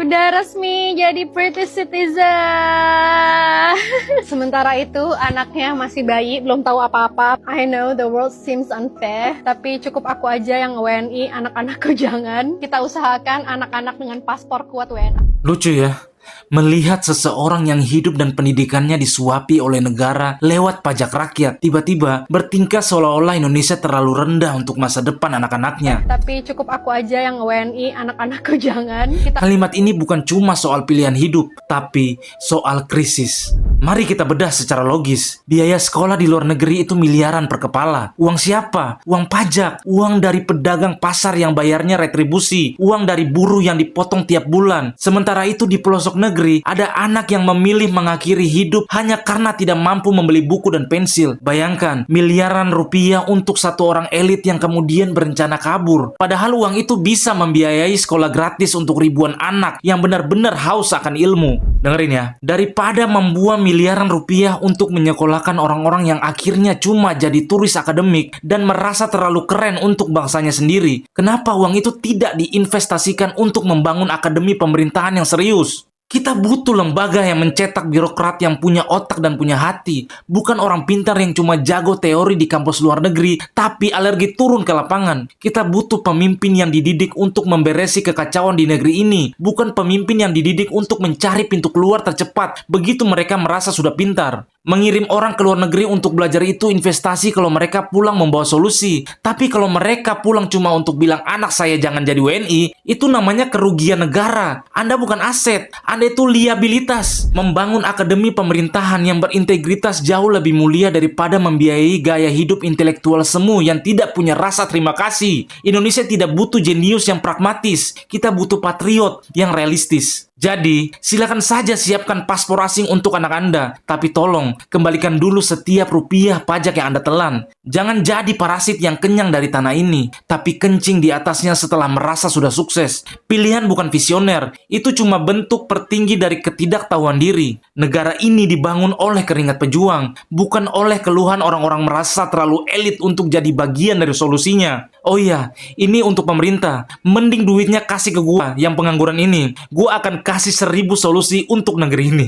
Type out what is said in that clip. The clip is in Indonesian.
Udah resmi jadi British citizen. Sementara itu anaknya masih bayi, belum tahu apa-apa. I know the world seems unfair, tapi cukup aku aja yang WNI, anak-anakku jangan. Kita usahakan anak-anak dengan paspor kuat WNI. Lucu ya, melihat seseorang yang hidup dan pendidikannya disuapi oleh negara lewat pajak rakyat, tiba-tiba bertingkah seolah-olah Indonesia terlalu rendah untuk masa depan anak-anaknya. Tapi cukup aku aja yang WNI, anak-anakku jangan. Kalimat ini bukan cuma soal pilihan hidup, tapi soal krisis. Mari kita bedah secara logis. Biaya sekolah di luar negeri itu miliaran per kepala. Uang siapa? Uang pajak. Uang dari pedagang pasar yang bayarnya retribusi. Uang dari buruh yang dipotong tiap bulan. Sementara itu di pelosok negeri, ada anak yang memilih mengakhiri hidup hanya karena tidak mampu membeli buku dan pensil. Bayangkan, miliaran rupiah untuk satu orang elit yang kemudian berencana kabur. Padahal uang itu bisa membiayai sekolah gratis untuk ribuan anak yang benar-benar haus akan ilmu. Dengerin ya, daripada membuang miliaran rupiah untuk menyekolahkan orang-orang yang akhirnya cuma jadi turis akademik dan merasa terlalu keren untuk bangsanya sendiri, kenapa uang itu tidak diinvestasikan untuk membangun akademi pemerintahan yang serius? Kita butuh lembaga yang mencetak birokrat yang punya otak dan punya hati. Bukan orang pintar yang cuma jago teori di kampus luar negeri, tapi alergi turun ke lapangan. Kita butuh pemimpin yang dididik untuk memberesi kekacauan di negeri ini. Bukan pemimpin yang dididik untuk mencari pintu keluar tercepat begitu mereka merasa sudah pintar. Mengirim orang ke luar negeri untuk belajar itu investasi kalau mereka pulang membawa solusi. Tapi kalau mereka pulang cuma untuk bilang anak saya jangan jadi WNI, itu namanya kerugian negara. Anda bukan aset, Anda itu liabilitas. Membangun akademi pemerintahan yang berintegritas jauh lebih mulia daripada membiayai gaya hidup intelektual semu yang tidak punya rasa terima kasih. Indonesia tidak butuh jenius yang pragmatis, kita butuh patriot yang realistis. Jadi, silakan saja siapkan paspor asing untuk anak Anda. Tapi tolong, kembalikan dulu setiap rupiah pajak yang Anda telan. Jangan jadi parasit yang kenyang dari tanah ini, tapi kencing di atasnya setelah merasa sudah sukses. Pilihan bukan visioner, itu cuma bentuk tertinggi dari ketidaktahuan diri. Negara ini dibangun oleh keringat pejuang, bukan oleh keluhan orang-orang merasa terlalu elit untuk jadi bagian dari solusinya. Oh iya, ini untuk pemerintah. Mending duitnya kasih ke gua yang pengangguran ini. Gua akan kasih 1000 solusi untuk negeri ini.